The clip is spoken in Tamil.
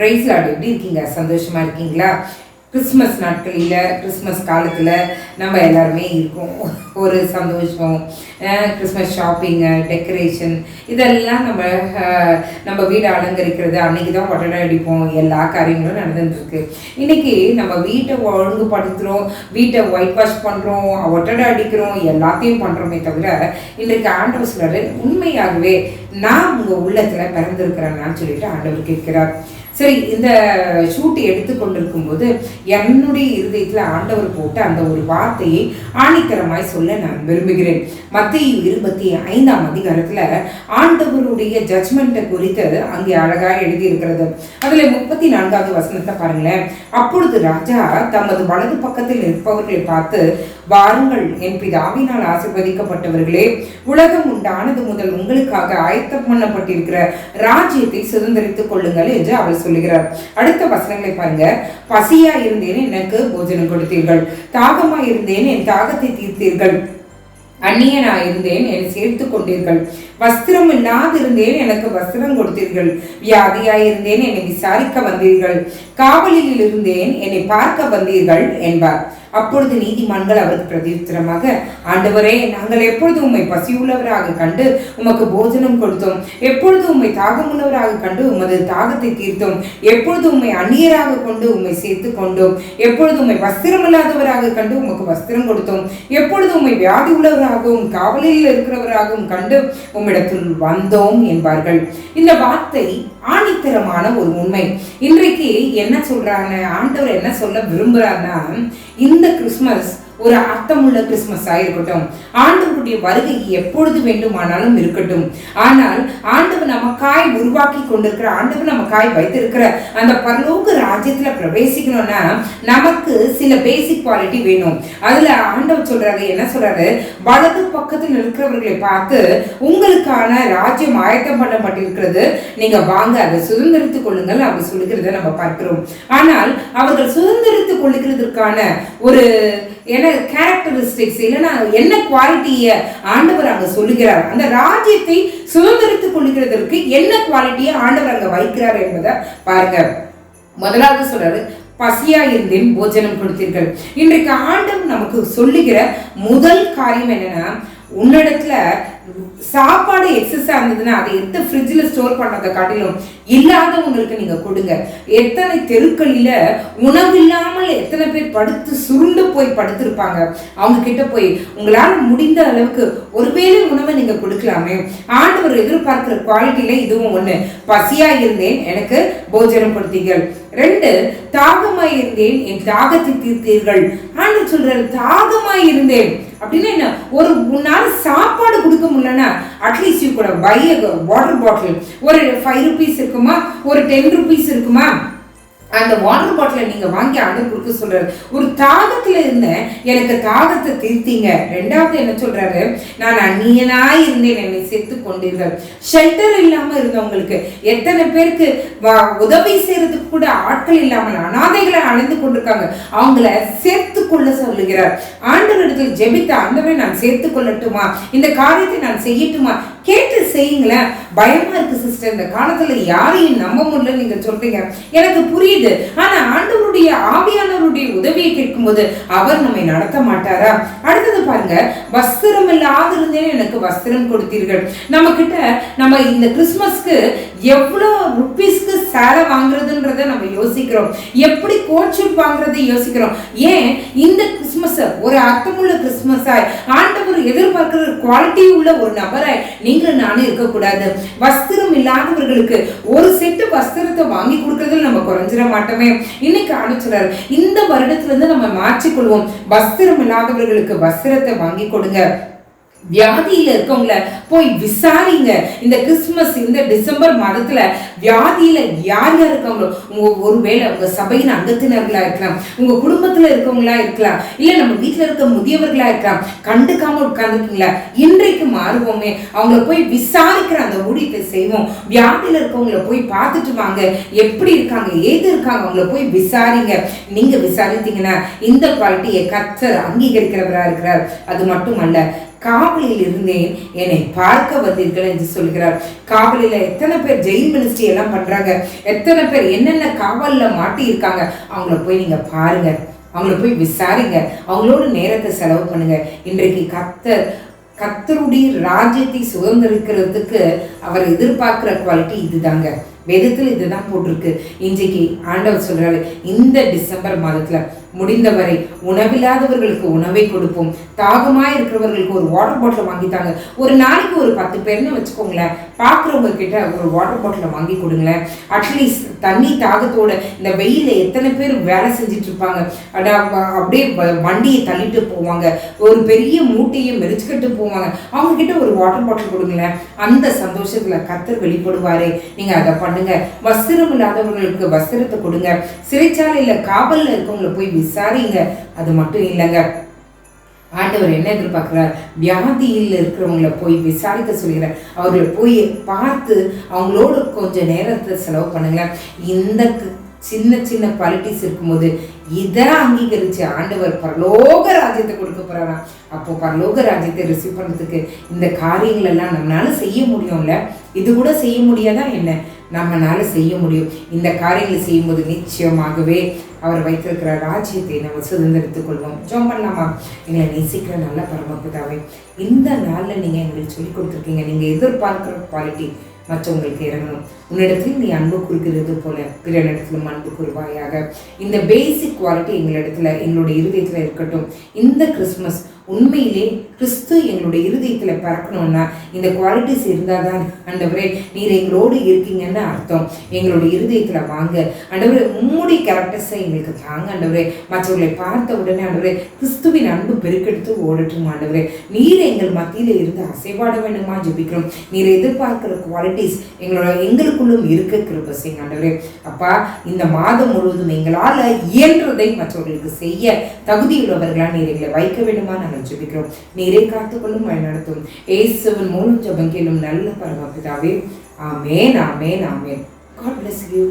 Price Lord. எப்படி இருக்கீங்க? சந்தோஷமா இருக்கீங்களா? கிறிஸ்மஸ் நாட்களில் கிறிஸ்மஸ் காலத்தில் நம்ம எல்லாருமே இருக்கோம். ஒரு சந்தோஷம், கிறிஸ்மஸ் ஷாப்பிங்கு, டெக்கரேஷன், இதெல்லாம் நம்ம வீடை அலங்கரிக்கிறது. அன்றைக்கி தான் ஒட்டடை அடிப்போம். எல்லா காரியங்களும் நடந்துட்டுருக்கு. இன்றைக்கி நம்ம வீட்டை ஒழுங்குபடுத்துகிறோம், வீட்டை ஒயிட் வாஷ் பண்ணுறோம், ஒட்டடை அடிக்கிறோம், எல்லாத்தையும் பண்ணுறோமே தவிர இன்றைக்கு ஆண்டவர் சொல்கிறாரு, உண்மையாகவே நான் உங்கள் உள்ளத்தில் பிறந்திருக்கிறேன்னு சொல்லிட்டு ஆண்டவர் கேட்கிறார். சரி, இந்த ஷூட் எடுத்து கொண்டிருக்கும் போது என்னுடைய இருதயத்தில் ஆண்டவர் போட்ட அந்த ஒரு வார்த்தையை ஆணித்தரமாய் சொல்ல நான் விரும்புகிறேன். மத்தேயு 25ஆம் அதிகாரத்தில் ஆண்டவருடைய ஜட்ஜ்மெண்ட்டை குறித்து அங்கே அழகாக எழுதியிருக்கிறது. அதில் 34வது வசனத்தை பாருங்களேன். அப்பொழுது ராஜா தமது வலது பக்கத்தில் நிற்பவர்களை பார்த்து, வாருங்கள், என் பிதாவினால் ஆசீர்வதிக்கப்பட்டவர்களே, உலகம் உண்டானது முதல் உங்களுக்காக ஆயத்தம் பண்ணப்பட்டிருக்கிற ராஜ்யத்தை சுதந்திரித்துக் கொள்ளுங்கள் என்று அவர் சொல்லுகிறார். அடுத்த வசனங்களை பாருங்க. பசியா இருந்தேன், எனக்கு போஜனம் கொடுத்தீர்கள். தாகமா இருந்தேன், என் தாகத்தை தீர்த்தீர்கள். அந்நியனாயிருந்தேன், என்னை சேர்த்து கொண்டீர்கள். வஸ்திரம் இல்லாதிருந்தேன், எனக்கு வஸ்திரம் கொடுத்தீர்கள். வியாதியாயிருந்தேன், என்னை விசாரிக்க வந்தீர்கள். காவலில் இருந்தேன், என்னை பார்க்க வந்தீர்கள் என்பார். அப்பொழுது நீதிமான்கள் அவருக்கு பிரதியுத்தரமாக, ஆண்டவரே, நாங்கள் எப்பொழுது உம்மை பசியுள்ளவராக கண்டு உமக்கு போஜனம் கொடுத்தோம்? எப்பொழுது உம்மை தாகமுள்ளவராக கண்டு உமது தாகத்தை தீர்த்தோம்? எப்பொழுது உம்மை அந்நியராக கொண்டு உம்மை சேர்த்து கொண்டோம்? எப்பொழுது உம்மை வஸ்திரம் இல்லாதவராக கண்டு உமக்கு வஸ்திரம் கொடுத்தோம்? எப்பொழுது உம்மை வியாதி உள்ளவராகவும் காவலில் இருக்கிறவராகவும் கண்டு உம்மிடத்தில் வந்தோம் என்பார்கள். இந்த வார்த்தை ஆணித்தரமான ஒரு உண்மை. இன்றைக்கு என்ன சொல்றாங்க, ஆண்டவர் என்ன சொல்ல விரும்புறாருன்னா, இந்த கிறிஸ்மஸ் ஒரு அர்த்தமுள்ள கிறிஸ்மஸ் ஆயிருக்கட்டும். ஆண்டவருடைய வருகை எப்பொழுது வேண்டுமானாலும் இருக்கட்டும். ஆனால் ஆண்டவர் நமக்காய் உருவாக்கி கொண்டிருக்கிற, ஆண்டவர் நமக்காய் வைத்திருக்கிற அந்த பரலோக ராஜ்யத்துல பிரவேசிக்கணும்னா நமக்கு சில பேசிக் குவாலிட்டி வேணும். அதுல ஆண்டவர் சொல்றாரு, என்ன சொல்றாரு, வலது பக்கத்தில் இருக்கிறவர்களை பார்த்து, உங்களுக்கான ராஜ்யம் ஆயத்தம் பண்ணப்பட்டிருக்கிறது, நீங்க வாங்க, அதை சுதந்திரித்துக் கொள்ளுங்கள் அப்படி சொல்லுகிறத நம்ம பார்க்கிறோம். ஆனால் அவர்கள் சுதந்திரித்துக் கொள்ளுகிறதுக்கான ஒரு என்ன கேரக்டரிஸ்டிக்ஸ், இல்லைன்னா என்ன குவாலிட்டியை ஆண்டவர் அங்க சொல்லுகிறார், அந்த ராஜ்யத்தை சுதந்திரித்துக் கொள்ளுகிறதற்கு என்ன குவாலிட்டியை ஆண்டவர் அங்க வைக்கிறார் என்பதை பாருங்க. முதலாவது சொல்றாரு, பசியா இருந்தேன், போஜனம் கொடுத்தீர்கள். இன்றைக்கு ஆண்டவர் நமக்கு சொல்லுகிற முதல் காரியம் என்னன்னா, உன்னிடத்துல சாப்பாடு எக்ஸஸா இருந்ததுன்னா அதை எடுத்து ஃப்ரிட்ஜில் ஸ்டோர் பண்ணதை காட்டிலும் இல்லாதவங்களுக்கு நீங்க கொடுங்க. எத்தனை தெருக்களில உணவு இல்லாமல் எத்தனை பேர் படுத்து சுருண்டு போய் படுத்திருப்பாங்க. அவங்க கிட்ட போய் உங்களால் முடிந்த அளவுக்கு ஒருவேளை உணவை நீங்க கொடுக்கலாமே. ஆண்டவர் எதிர்பார்க்கிற குவாலிட்டியில இதுவும் ஒண்ணு. பசியா இருந்தேன், எனக்கு போஜனம் கொடுத்தீர்கள். 2, தாகமாய் இருந்தேன், என் தாகத்தை தீர்த்தீர்கள். ஆண்டவர் சொல்றாரு, தாகமாய் இருந்தேன் அப்படின்னா என்ன, ஒரு உன்னால சாப்பாடு கொடுக்க முடியலன்னா அட்லீஸ்ட் யூ கூட பை வாட்டர் பாட்டில். ஒரு 5 rupees இருக்குமா, ஒரு 10 rupees இருக்குமா, அந்த வாட்டர் பாட்டிலை நீங்க வாங்கி ஆண்டவர் கொடுக்க சொல்றாரு. ஒரு தாகத்துல இருந்தேன், எனக்கு தாகத்தை தீர்த்தீங்க. 2வது என்ன சொல்றாரு, நான் அந்நியனாய் இருந்தேன், என்னை சேர்த்து கொண்டீர்கள். ஷெல்டர் இல்லாம இருந்தவங்களுக்கு, எத்தனை பேருக்கு உதவி செய்யறதுக்கு கூட ஆட்கள் இல்லாமல் அனாதைகளை அணைந்து கொண்டிருக்காங்க, அவங்கள சேர்த்து கொள்ள சொல்லுகிறார். ஆண்டவர் இடத்துல ஜெபித்த, ஆண்டவரை நான் சேர்த்து கொள்ளட்டுமா, இந்த காரியத்தை நான் செய்யட்டுமா, கேட்டு செய்யுங்களேன். பயமா இருக்கு சிஸ்டர், இந்த காலத்துல யாரையும் நம்ப முடியல நீங்க சொல்றீங்க, எனக்கு புரியுது. ஆனா ஆண்டவருடைய ஆவியானவருடைய உதவியை கேட்கும் போது அவர் நம்மை நடத்த மாட்டாரா? அடுத்தது பாருங்க, வஸ்திரம் இல்லாது இருந்தேன், எனக்கு வஸ்திரம் கொடுத்தீர்கள். நம்ம கிட்ட நம்ம இந்த கிறிஸ்மஸ்க்கு எவ்வளவு ருப்பீஸ்க்கு சேலை வாங்குறதுன்றத நம்ம யோசிக்கிறோம், எப்படி கோட்ஷூட் வாங்குறதை யோசிக்கிறோம். ஏன் இந்த கிறிஸ்மஸ் ஒரு அர்த்தமுள்ள கிறிஸ்மஸாய், ஆண்டவர் எதிர்பார்க்கிற குவாலிட்டி உள்ள ஒரு நபராய் நீங்களும் நானும் இருக்கக்கூடாது. வஸ்திரம் இல்லாதவர்களுக்கு ஒரு செட்டு வஸ்திரத்தை வாங்கி கொடுக்கறதுல நம்ம குறைஞ்சிட மாட்டோமே. இன்னைக்கு ஆலோசனை, இந்த வருடத்துல இருந்து நம்ம மாற்றிக்கொள்வோம். வஸ்திரம் இல்லாதவர்களுக்கு வஸ்திரத்தை வாங்கி கொடுங்க. வியாதியில இருக்கவங்கள போய் விசாரிங்க. இந்த கிறிஸ்துமஸ், இந்த டிசம்பர் மாதத்துல வியாதியில யார் யார் இருக்காங்களோ, ஒருவேளை உங்க சபையின் அங்கத்தினர்களா இருக்கலாம், உங்க குடும்பத்துல இருக்கவங்களா இருக்கலாம், இல்ல நம்ம வீட்டுல இருக்க முதியவர்களா இருக்கலாம், கண்டுக்காம உட்கார்ந்துருக்கீங்களா, இன்றைக்கு மாறுவோமே, அவங்கள போய் விசாரிக்கிற அந்த ஊழியத்தை செய்வோம். வியாதியில இருக்கவங்கள போய் பார்த்துட்டு வாங்க, எப்படி இருக்காங்க, ஏது இருக்காங்க, அவங்கள போய் விசாரிங்க. நீங்க விசாரித்தீங்கன்னா இந்த குவாலிட்டியை கர்த்தர் அங்கீகரிக்கிறவரா இருக்கிறார். அது மட்டுமல்ல, காவலில் இருந்தேன், என்னை பார்க்க வந்தீர்கள் என்று சொல்கிறார். காவலில் எத்தனை பேர் ஜெயில் மினிஸ்ட்ரி எல்லாம் பண்றாங்க, எத்தனை பேர் என்னென்ன காவல்ல மாட்டி இருக்காங்க. அவங்கள போய் நீங்க பாருங்க, அவங்கள போய் விசாரிங்க, அவங்களோட நேரத்தை செலவு பண்ணுங்க. இன்றைக்கு கர்த்தருடைய ராஜ்யத்தை சுதந்திரிக்கிறதுக்கு அவர் எதிர்பார்க்கிற குவாலிட்டி இதுதாங்க. வேதத்தில் இதுதான் போட்டிருக்கு. இன்றைக்கு ஆண்டவர் சொல்றாரு, இந்த டிசம்பர் மாதத்துல முடிந்தவரை உணவில்லாதவர்களுக்கு உணவை கொடுப்போம், தாகமாக இருக்கிறவர்களுக்கு ஒரு வாட்டர் பாட்டில் வாங்கித்தாங்க. ஒரு நாளைக்கு ஒரு 10 பேர்னு வச்சுக்கோங்களேன், பார்க்குறவங்க கிட்ட ஒரு வாட்டர் பாட்டிலை வாங்கி கொடுங்களேன். அட்லீஸ்ட் தண்ணி தாகத்தோட இந்த வெயில எத்தனை பேர் வேலை செஞ்சுட்டு இருப்பாங்க, அப்படியே வண்டியை தள்ளிட்டு போவாங்க, ஒரு பெரிய மூட்டையை மெரிச்சுக்கிட்டு போவாங்க. அவங்க கிட்ட ஒரு வாட்டர் பாட்டில் கொடுங்களேன். அந்த சந்தோஷத்துல கர்த்தர் வெளிப்படுவாரே. நீங்க அதை பண்ணுங்க. வஸ்திரம் இல்லாதவர்களுக்கு வஸ்திரத்தை கொடுங்க. சிறைச்சாலையில காவல்ல இருக்கவங்களை போய் விசாரிங்க. அது மட்டும் இல்லைங்க, ஆண்டவர் என்ன எதிர்பார்க்கிறார், வியாதியில் இருக்கிறவங்களை போய் விசாரிக்க சொல்கிறார். அவர்களை போய் பார்த்து அவங்களோட கொஞ்சம் நேரத்தை செலவு பண்ணுங்க. இந்த சின்ன சின்ன குவாலிட்டிஸ் இருக்கும்போது இதை அங்கீகரிச்சு ஆண்டவர் பரலோக ராஜ்யத்தை கொடுக்க போறாரா. அப்போ பரலோக ராஜ்யத்தை ரிசீவ் பண்ணுறதுக்கு இந்த காரியங்கள் எல்லாம் நம்மளால செய்ய முடியும்ல. இது கூட செய்ய முடியாதா என்ன, நம்மளால செய்ய முடியும். இந்த காரியங்களை செய்யும்போது நிச்சயமாகவே அவர் வைத்திருக்கிற ராஜ்யத்தை நம்ம சுதந்திரித்துக் கொள்வோம். ஜெபம் பண்ணலாமா? எங்களை நேசிக்கிற நல்ல பரமபிதாவே, இந்த நாளில் நீங்கள் எங்களுக்கு சொல்லிக் கொடுத்துருக்கீங்க. நீங்கள் எதிர்பார்க்கிற குவாலிட்டி மற்றவங்களுக்கு இறங்கணும். உன்னிடத்தில் நீ அன்பு குறிக்கிறது போல பிறனிடத்திலும் அன்பு கூறுவாயாக. இந்த பேசிக் குவாலிட்டி எங்களுடைய இருதயத்தில் இருக்கட்டும். இந்த கிறிஸ்மஸ் உண்மையிலே கிறிஸ்து எங்களுடைய இருதயத்தில் பறக்கணும்னா இந்த குவாலிட்டிஸ் இருந்தால் தான் ஆண்டவரே நீர் எங்களோடு இருக்கீங்கன்னு அர்த்தம். எங்களுடைய இருதயத்தில் வாங்க ஆண்டவரே, உம்முடைய கேரக்டர்ஸை எங்களுக்கு தாங்க ஆண்டவரே. மற்றவர்களை பார்த்த உடனே ஆண்டவரே கிறிஸ்துவின் அன்பு பெருக்கெடுத்து ஓடட்டும் ஆண்டவரே. நீர் எங்கள் மத்தியில் இருந்து அசைவாட வேண்டுமா ஜெபிக்கிறோம். நீர் எதிர்பார்க்கிற குவாலிட்டிஸ் எங்களுக்குள்ளும் இருக்க கிருபை செய்யுங்க ஆண்டவரே. அப்பா, இந்த மாதம் முழுவதும் எங்களால் இயன்றதை மற்றவர்களுக்கு செய்ய தகுதியுள்ளவர்களா நீர் எங்களை வைக்க வேண்டுமா நாங்கள் ஜெபிக்கிறோம். நீரே காத்துக்கொள்ளும் வழிநடத்தும். இயேசுவின் மூலம் ஜெபம் கேளும் நல்ல பரமபிதாவே. ஆமென், ஆமென், ஆமென். God bless you.